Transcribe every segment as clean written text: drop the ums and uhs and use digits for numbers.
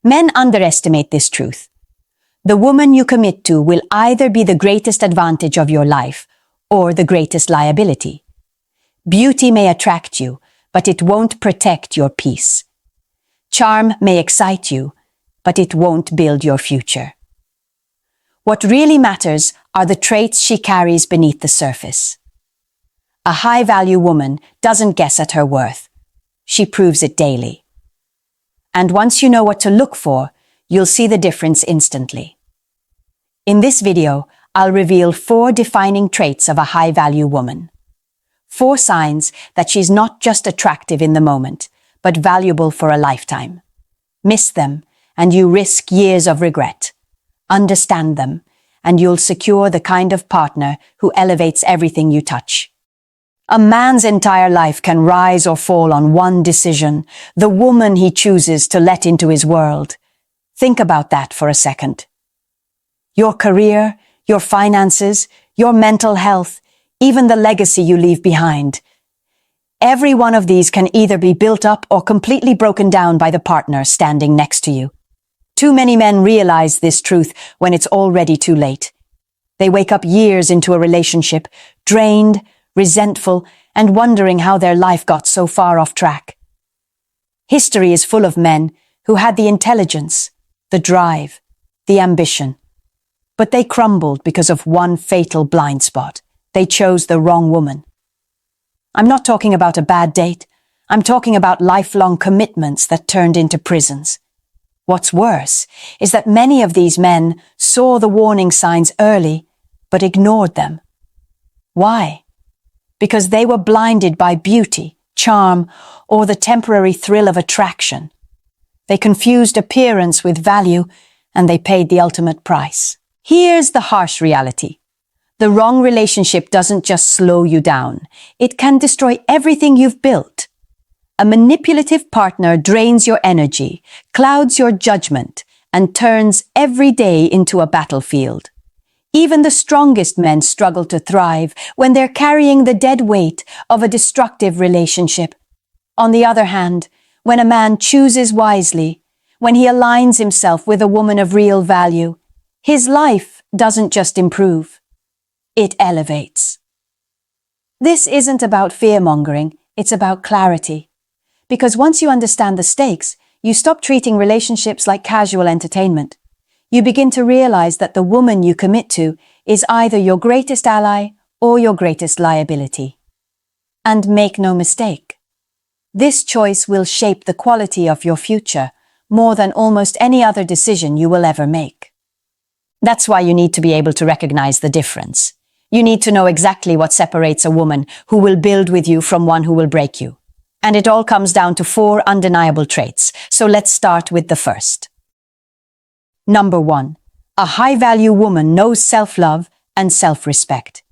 Men underestimate this truth. The woman you commit to will either be the greatest advantage of your life or the greatest liability. Beauty may attract you, but it won't protect your peace. Charm may excite you, but it won't build your future. What really matters are the traits she carries beneath the surface. A high-value woman doesn't guess at her worth. She proves it daily. And once you know what to look for, you'll see the difference instantly. In this video, I'll reveal 4 defining traits of a high-value woman. 4 signs that she's not just attractive in the moment, but valuable for a lifetime. Miss them, and you risk years of regret. Understand them, and you'll secure the kind of partner who elevates everything you touch. A man's entire life can rise or fall on one decision, the woman he chooses to let into his world. Think about that for a second. Your career, your finances, your mental health, even the legacy you leave behind. Every one of these can either be built up or completely broken down by the partner standing next to you. Too many men realize this truth when it's already too late. They wake up years into a relationship, drained, resentful, and wondering how their life got so far off track. History is full of men who had the intelligence, the drive, the ambition. But they crumbled because of one fatal blind spot. They chose the wrong woman. I'm not talking about a bad date. I'm talking about lifelong commitments that turned into prisons. What's worse is that many of these men saw the warning signs early, but ignored them. Why? Because they were blinded by beauty, charm, or the temporary thrill of attraction. They confused appearance with value, and they paid the ultimate price. Here's the harsh reality. The wrong relationship doesn't just slow you down. It can destroy everything you've built. A manipulative partner drains your energy, clouds your judgment, and turns every day into a battlefield. Even the strongest men struggle to thrive when they're carrying the dead weight of a destructive relationship. On the other hand, when a man chooses wisely, when he aligns himself with a woman of real value, his life doesn't just improve, it elevates. This isn't about fear-mongering, it's about clarity. Because once you understand the stakes, you stop treating relationships like casual entertainment. You begin to realize that the woman you commit to is either your greatest ally or your greatest liability. And make no mistake, this choice will shape the quality of your future more than almost any other decision you will ever make. That's why you need to be able to recognize the difference. You need to know exactly what separates a woman who will build with you from one who will break you. And it all comes down to 4 undeniable traits, so let's start with the first. Number 1. A high-value woman knows self-love and self-respect.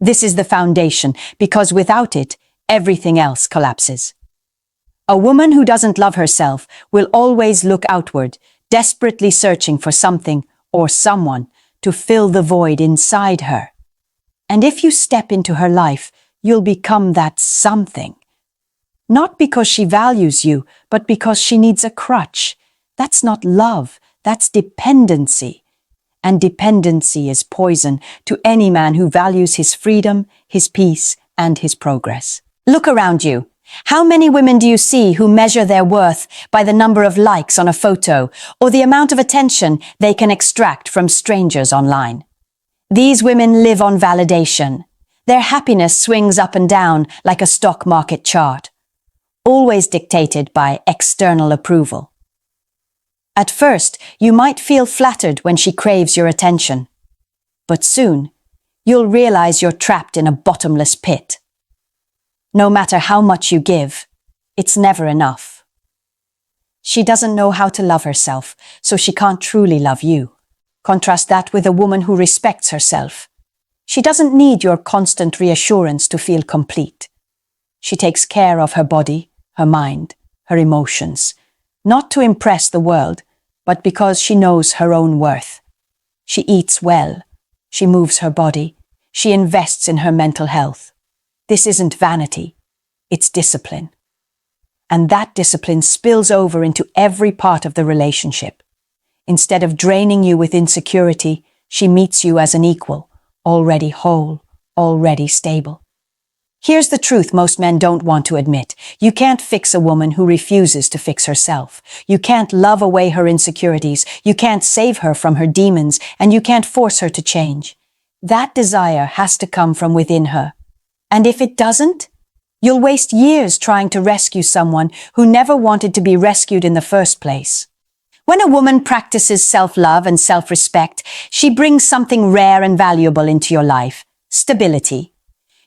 This is the foundation, because without it, everything else collapses. A woman who doesn't love herself will always look outward, desperately searching for something or someone to fill the void inside her. And if you step into her life, you'll become that something. Not because she values you, but because she needs a crutch. That's not love, that's dependency. And dependency is poison to any man who values his freedom, his peace, and his progress. Look around you. How many women do you see who measure their worth by the number of likes on a photo or the amount of attention they can extract from strangers online? These women live on validation. Their happiness swings up and down like a stock market chart, always dictated by external approval. At first, you might feel flattered when she craves your attention, but soon, you'll realize you're trapped in a bottomless pit. No matter how much you give, it's never enough. She doesn't know how to love herself, so she can't truly love you. Contrast that with a woman who respects herself. She doesn't need your constant reassurance to feel complete. She takes care of her body, her mind, her emotions, not to impress the world, but because she knows her own worth. She eats well, she moves her body, she invests in her mental health. This isn't vanity, it's discipline. And that discipline spills over into every part of the relationship. Instead of draining you with insecurity, she meets you as an equal, already whole, already stable. Here's the truth most men don't want to admit. You can't fix a woman who refuses to fix herself. You can't love away her insecurities. You can't save her from her demons, and you can't force her to change. That desire has to come from within her. And if it doesn't, you'll waste years trying to rescue someone who never wanted to be rescued in the first place. When a woman practices self-love and self-respect, she brings something rare and valuable into your life: stability.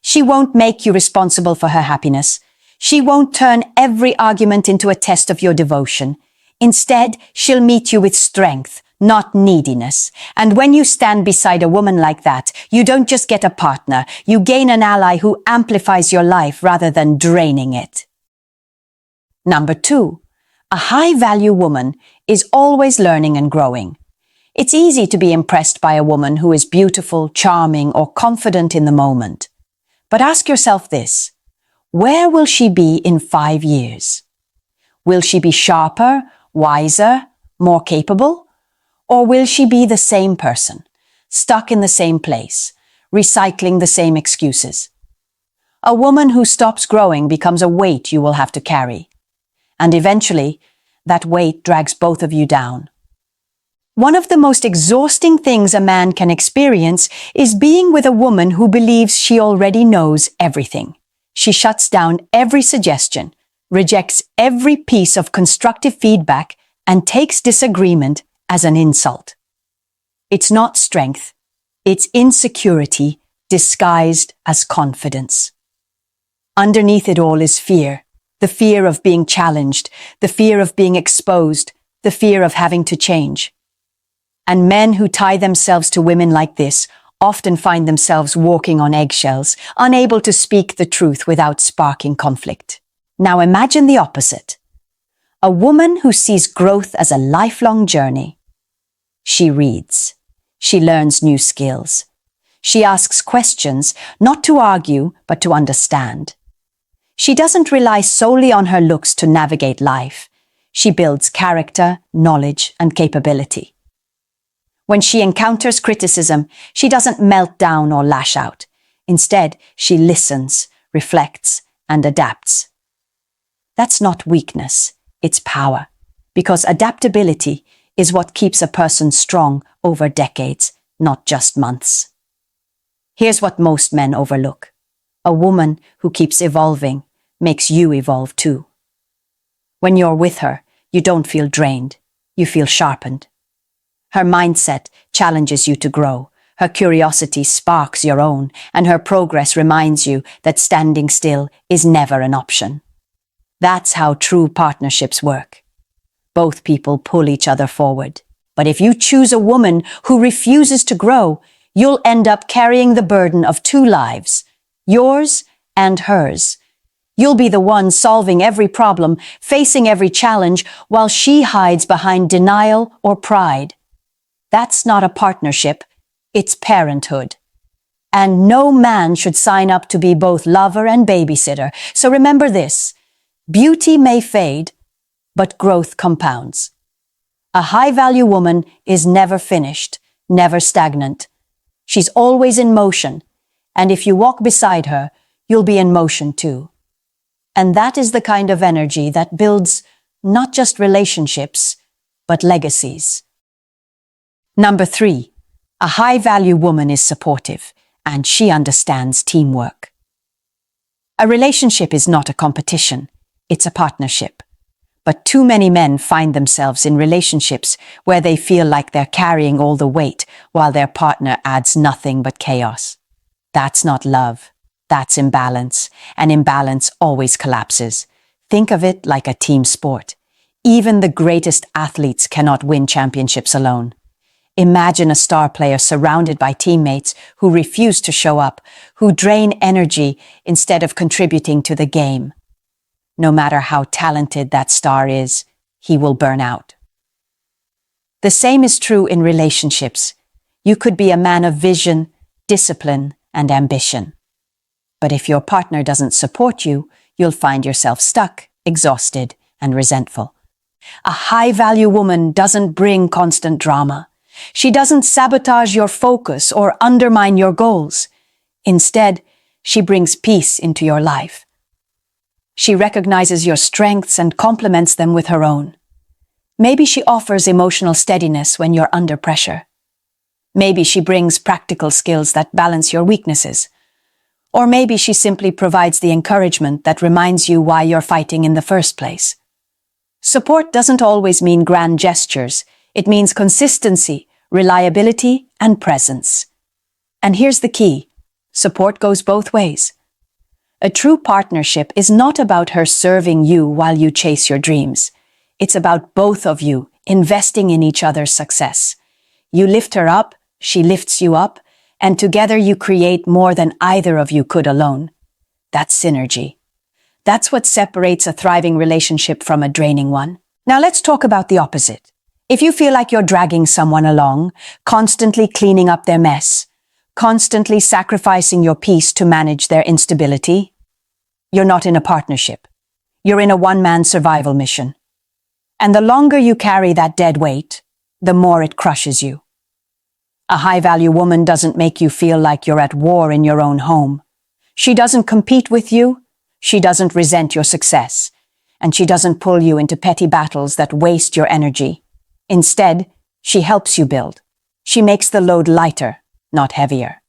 She won't make you responsible for her happiness. She won't turn every argument into a test of your devotion. Instead, she'll meet you with strength, not neediness. And when you stand beside a woman like that, you don't just get a partner, you gain an ally who amplifies your life rather than draining it. Number 2, a high-value woman is always learning and growing. It's easy to be impressed by a woman who is beautiful, charming, or confident in the moment. But ask yourself this: where will she be in 5 years? Will she be sharper, wiser, more capable? Or will she be the same person, stuck in the same place, recycling the same excuses? A woman who stops growing becomes a weight you will have to carry. And eventually, that weight drags both of you down. One of the most exhausting things a man can experience is being with a woman who believes she already knows everything. She shuts down every suggestion, rejects every piece of constructive feedback, and takes disagreement as an insult. It's not strength, it's insecurity disguised as confidence. Underneath it all is fear, the fear of being challenged, the fear of being exposed, the fear of having to change. And men who tie themselves to women like this often find themselves walking on eggshells, unable to speak the truth without sparking conflict. Now imagine the opposite. A woman who sees growth as a lifelong journey. She reads. She learns new skills. She asks questions, not to argue, but to understand. She doesn't rely solely on her looks to navigate life. She builds character, knowledge, and capability. When she encounters criticism, she doesn't melt down or lash out. Instead, she listens, reflects, and adapts. That's not weakness, it's power, because adaptability is what keeps a person strong over decades, not just months. Here's what most men overlook. A woman who keeps evolving makes you evolve too. When you're with her, you don't feel drained, you feel sharpened. Her mindset challenges you to grow. Her curiosity sparks your own, and her progress reminds you that standing still is never an option. That's how true partnerships work. Both people pull each other forward. But if you choose a woman who refuses to grow, you'll end up carrying the burden of 2 lives, yours and hers. You'll be the one solving every problem, facing every challenge, while she hides behind denial or pride. That's not a partnership, it's parenthood. And no man should sign up to be both lover and babysitter. So remember this: beauty may fade, but growth compounds. A high-value woman is never finished, never stagnant. She's always in motion, and if you walk beside her, you'll be in motion too. And that is the kind of energy that builds not just relationships, but legacies. Number 3, a high-value woman is supportive, and she understands teamwork. A relationship is not a competition, it's a partnership. But too many men find themselves in relationships where they feel like they're carrying all the weight while their partner adds nothing but chaos. That's not love, that's imbalance, and imbalance always collapses. Think of it like a team sport. Even the greatest athletes cannot win championships alone. Imagine a star player surrounded by teammates who refuse to show up, who drain energy instead of contributing to the game. No matter how talented that star is, he will burn out. The same is true in relationships. You could be a man of vision, discipline, and ambition. But if your partner doesn't support you, you'll find yourself stuck, exhausted, and resentful. A high-value woman doesn't bring constant drama. She doesn't sabotage your focus or undermine your goals. Instead, she brings peace into your life. She recognizes your strengths and complements them with her own. Maybe she offers emotional steadiness when you're under pressure. Maybe she brings practical skills that balance your weaknesses. Or maybe she simply provides the encouragement that reminds you why you're fighting in the first place. Support doesn't always mean grand gestures. It means consistency, reliability, and presence. And here's the key: support goes both ways. A true partnership is not about her serving you while you chase your dreams. It's about both of you investing in each other's success. You lift her up, she lifts you up, and together you create more than either of you could alone. That's synergy. That's what separates a thriving relationship from a draining one. Now let's talk about the opposite. If you feel like you're dragging someone along, constantly cleaning up their mess, constantly sacrificing your peace to manage their instability, you're not in a partnership. You're in a one-man survival mission. And the longer you carry that dead weight, the more it crushes you. A high-value woman doesn't make you feel like you're at war in your own home. She doesn't compete with you, she doesn't resent your success, and she doesn't pull you into petty battles that waste your energy. Instead, she helps you build. She makes the load lighter, not heavier.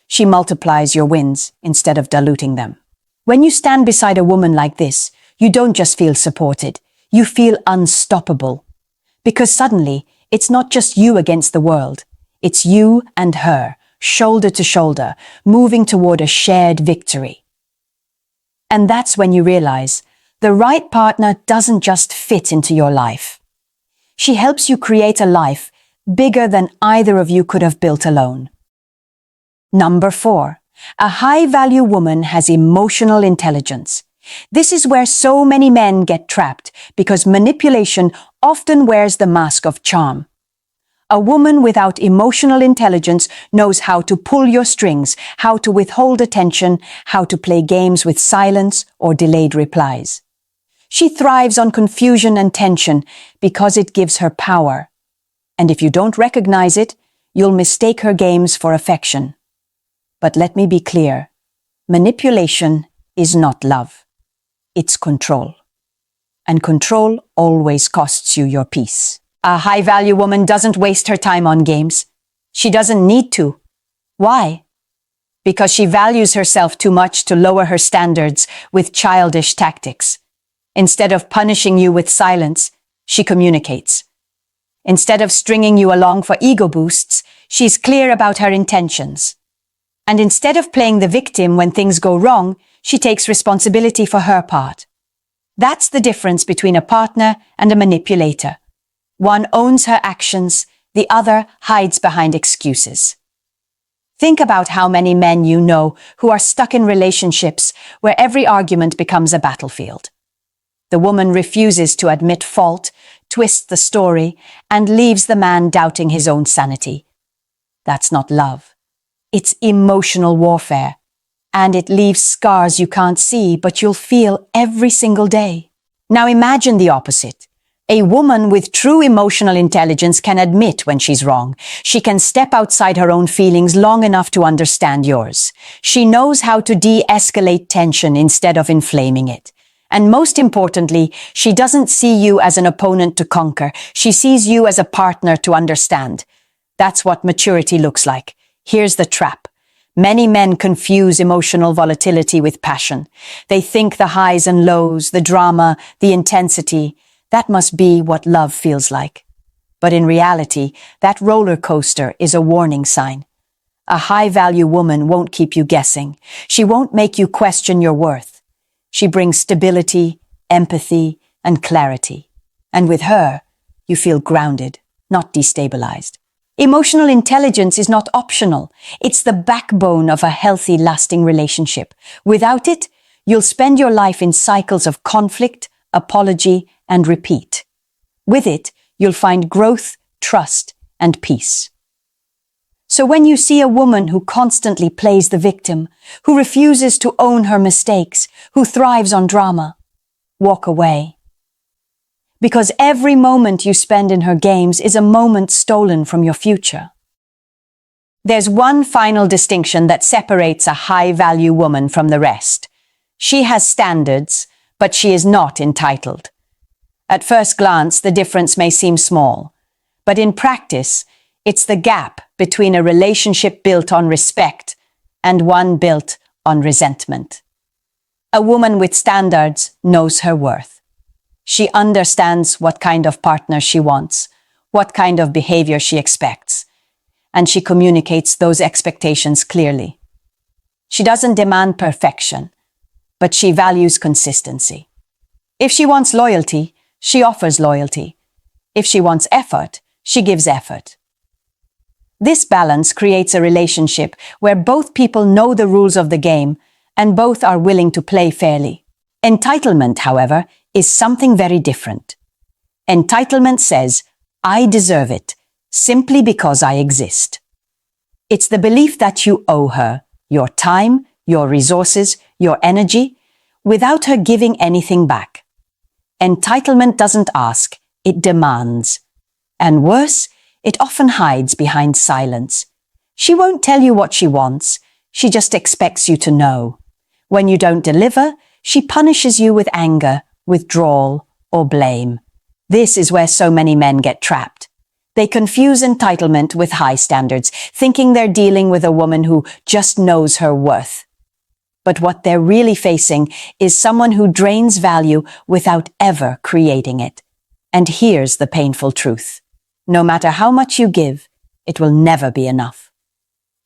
She multiplies your wins instead of diluting them. When you stand beside a woman like this, you don't just feel supported, you feel unstoppable. Because suddenly, it's not just you against the world. It's you and her, shoulder to shoulder, moving toward a shared victory. And that's when you realize the right partner doesn't just fit into your life. She helps you create a life bigger than either of you could have built alone. Number 4. A high-value woman has emotional intelligence. This is where so many men get trapped because manipulation often wears the mask of charm. A woman without emotional intelligence knows how to pull your strings, how to withhold attention, how to play games with silence or delayed replies. She thrives on confusion and tension because it gives her power. And if you don't recognize it, you'll mistake her games for affection. But let me be clear, manipulation is not love. It's control. And control always costs you your peace. A high-value woman doesn't waste her time on games. She doesn't need to. Why? Because she values herself too much to lower her standards with childish tactics. Instead of punishing you with silence, she communicates. Instead of stringing you along for ego boosts, she's clear about her intentions. And instead of playing the victim when things go wrong, she takes responsibility for her part. That's the difference between a partner and a manipulator. One owns her actions, the other hides behind excuses. Think about how many men you know who are stuck in relationships where every argument becomes a battlefield. The woman refuses to admit fault, twists the story, and leaves the man doubting his own sanity. That's not love. It's emotional warfare, and it leaves scars you can't see, but you'll feel every single day. Now imagine the opposite. A woman with true emotional intelligence can admit when she's wrong. She can step outside her own feelings long enough to understand yours. She knows how to de-escalate tension instead of inflaming it. And most importantly, she doesn't see you as an opponent to conquer. She sees you as a partner to understand. That's what maturity looks like. Here's the trap. Many men confuse emotional volatility with passion. They think the highs and lows, the drama, the intensity, that must be what love feels like. But in reality, that roller coaster is a warning sign. A high-value woman won't keep you guessing. She won't make you question your worth. She brings stability, empathy, and clarity. And with her, you feel grounded, not destabilized. Emotional intelligence is not optional. It's the backbone of a healthy, lasting relationship. Without it, you'll spend your life in cycles of conflict, apology, and repeat. With it, you'll find growth, trust, and peace. So when you see a woman who constantly plays the victim, who refuses to own her mistakes, who thrives on drama, walk away. Because every moment you spend in her games is a moment stolen from your future. There's one final distinction that separates a high-value woman from the rest. She has standards, but she is not entitled. At first glance, the difference may seem small, but in practice, it's the gap between a relationship built on respect and one built on resentment. A woman with standards knows her worth. She understands what kind of partner she wants, what kind of behavior she expects, and she communicates those expectations clearly. She doesn't demand perfection, but she values consistency. If she wants loyalty, she offers loyalty. If she wants effort, she gives effort. This balance creates a relationship where both people know the rules of the game and both are willing to play fairly. Entitlement, however, is something very different. Entitlement says, "I deserve it, simply because I exist." It's the belief that you owe her your time, your resources, your energy, without her giving anything back. Entitlement doesn't ask, it demands. And worse, it often hides behind silence. She won't tell you what she wants, she just expects you to know. When you don't deliver, she punishes you with anger, withdrawal, or blame. This is where so many men get trapped. They confuse entitlement with high standards, thinking they're dealing with a woman who just knows her worth. But what they're really facing is someone who drains value without ever creating it. And here's the painful truth. No matter how much you give, it will never be enough.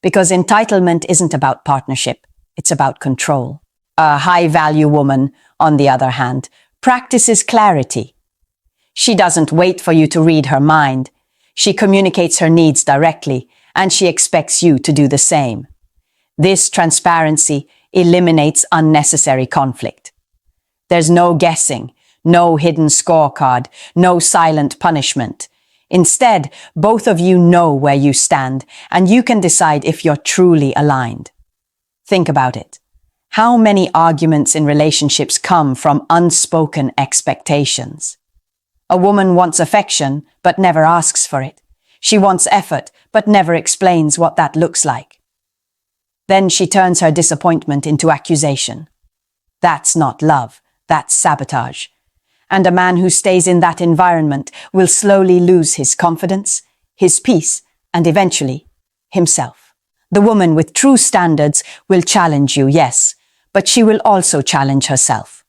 Because entitlement isn't about partnership, it's about control. A high-value woman, on the other hand, practices clarity. She doesn't wait for you to read her mind. She communicates her needs directly, and she expects you to do the same. This transparency eliminates unnecessary conflict. There's no guessing, no hidden scorecard, no silent punishment. Instead, both of you know where you stand, and you can decide if you're truly aligned. Think about it. How many arguments in relationships come from unspoken expectations? A woman wants affection, but never asks for it. She wants effort, but never explains what that looks like. Then she turns her disappointment into accusation. That's not love, that's sabotage. And a man who stays in that environment will slowly lose his confidence, his peace, and eventually, himself. The woman with true standards will challenge you, yes, but she will also challenge herself.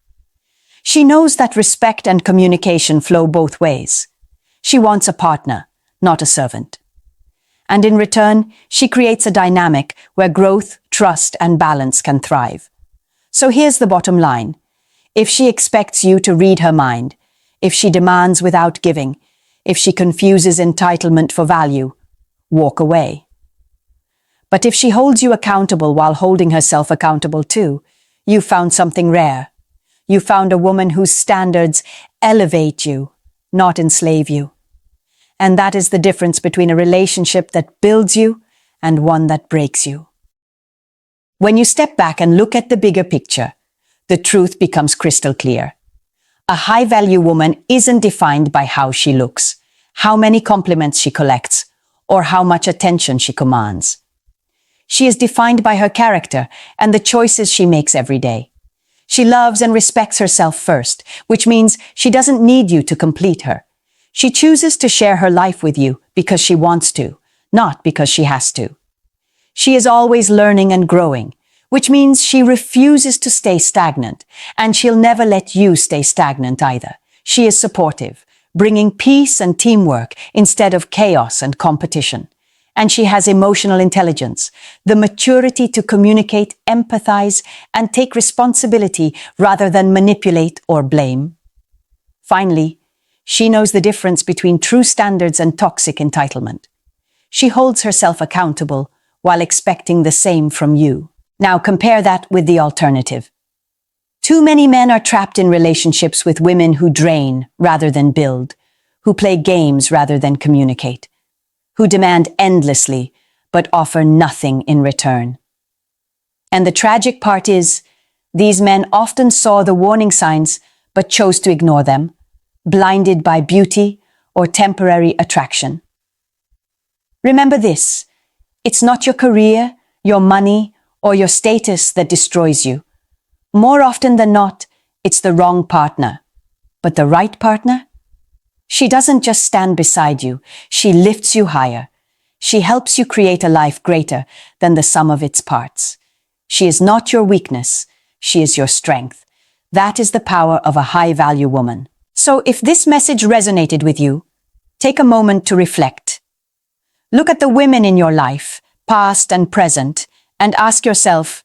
She knows that respect and communication flow both ways. She wants a partner, not a servant. And in return, she creates a dynamic where growth, trust, and balance can thrive. So here's the bottom line. If she expects you to read her mind, if she demands without giving, if she confuses entitlement for value, walk away. But if she holds you accountable while holding herself accountable too, you found something rare. You found a woman whose standards elevate you, not enslave you. And that is the difference between a relationship that builds you and one that breaks you. When you step back and look at the bigger picture, the truth becomes crystal clear. A high-value woman isn't defined by how she looks, how many compliments she collects, or how much attention she commands. She is defined by her character and the choices she makes every day. She loves and respects herself first, which means she doesn't need you to complete her. She chooses to share her life with you because she wants to, not because she has to. She is always learning and growing, which means she refuses to stay stagnant, and she'll never let you stay stagnant either. She is supportive, bringing peace and teamwork instead of chaos and competition. And she has emotional intelligence, the maturity to communicate, empathize, and take responsibility rather than manipulate or blame. Finally, she knows the difference between true standards and toxic entitlement. She holds herself accountable while expecting the same from you. Now compare that with the alternative. Too many men are trapped in relationships with women who drain rather than build, who play games rather than communicate, who demand endlessly but offer nothing in return. And the tragic part is, these men often saw the warning signs but chose to ignore them, blinded by beauty or temporary attraction. Remember this: it's not your career, your money, or your status that destroys you. More often than not, it's the wrong partner. But the right partner? She doesn't just stand beside you, she lifts you higher. She helps you create a life greater than the sum of its parts. She is not your weakness, she is your strength. That is the power of a high-value woman. So if this message resonated with you, take a moment to reflect. Look at the women in your life, past and present, and ask yourself,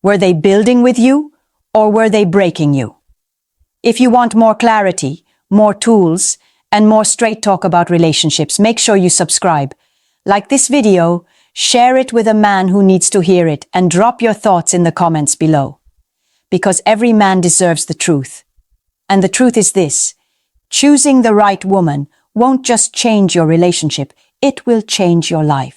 were they building with you or were they breaking you? If you want more clarity, more tools, and more straight talk about relationships, make sure you subscribe. Like this video, share it with a man who needs to hear it, and drop your thoughts in the comments below. Because every man deserves the truth. And the truth is this: choosing the right woman won't just change your relationship, it will change your life.